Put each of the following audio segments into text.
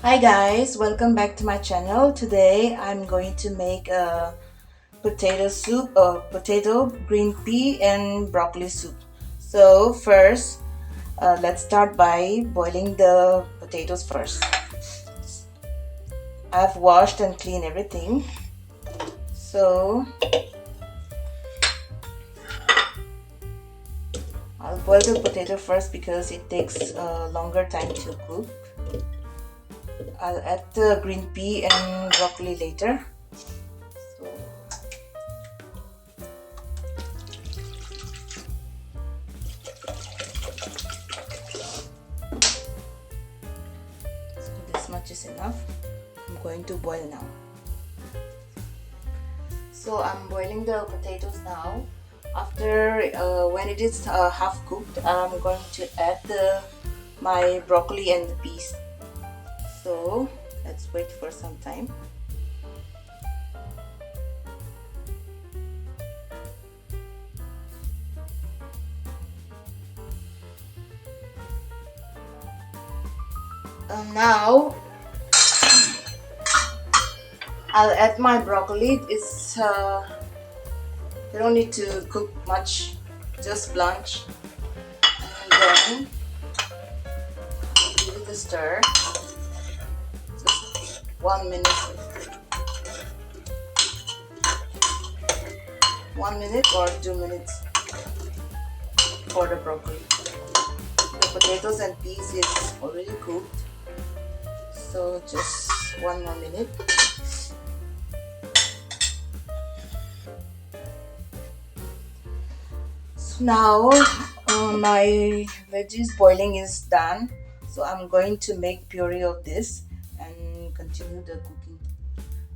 Hi guys, welcome back to my channel. Today I'm going to make a potato soup or potato, green pea and broccoli soup. So first, let's start by boiling the potatoes first. I've washed and cleaned everything. So I'll boil the potato first because it takes a longer time to cook. I'll add the green pea and broccoli later. So this much is enough. I'm going to boil now. So I'm boiling the potatoes now. After when it is half cooked, I'm going to add my broccoli and the peas. So let's wait for some time. Now I'll add my broccoli. You don't need to cook much, just blanch, and then give it a stir. Just 1 minute, 1 minute or 2 minutes for the broccoli. The potatoes and peas is already cooked, so just 1 more minute. So now my veggies boiling is done, so I'm going to make puree of this and continue the cooking.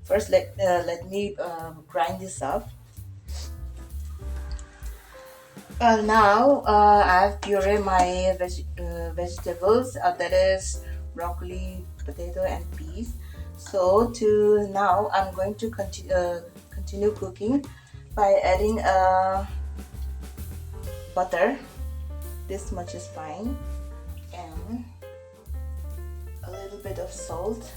First let me grind this up. Now I've pureed my vegetables, that is broccoli, potato and peas. So now I'm going to continue cooking by adding butter. This much is fine, and a little bit of salt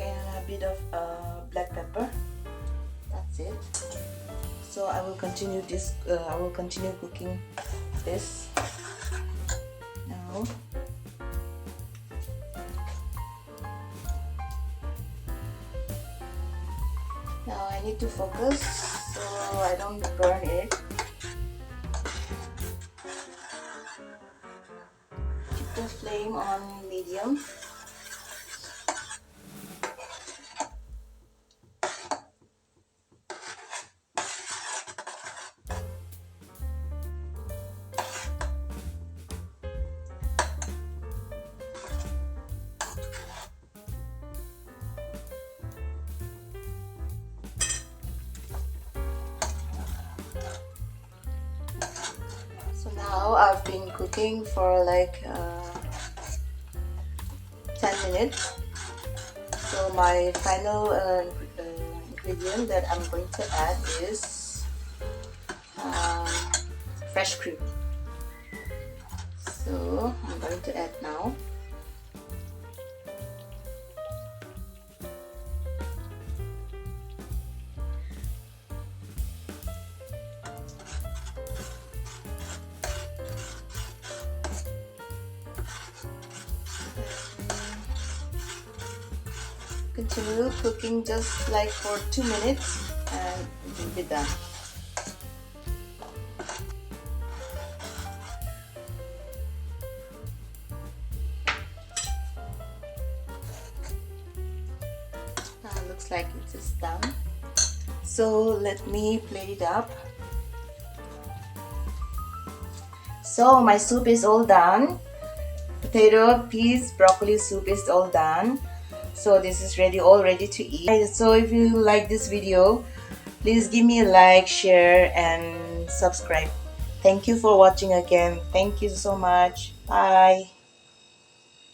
and a bit of black pepper. That's it. So I will continue this. I will continue cooking this now. Now I need to focus so I don't burn it. Keep the flame on medium. So now I've been cooking for like 10 minutes. So my final ingredient that I'm going to add is fresh cream. So I'm going to add now. Continue cooking just like for 2 minutes and it will be done. Looks like it is done. So let me plate it up. So my soup is all done. Potato, peas, broccoli soup is all done. So this is all ready to eat. So if you like this video, please give me a like, share and subscribe. Thank you for watching again. Thank you so much. Bye.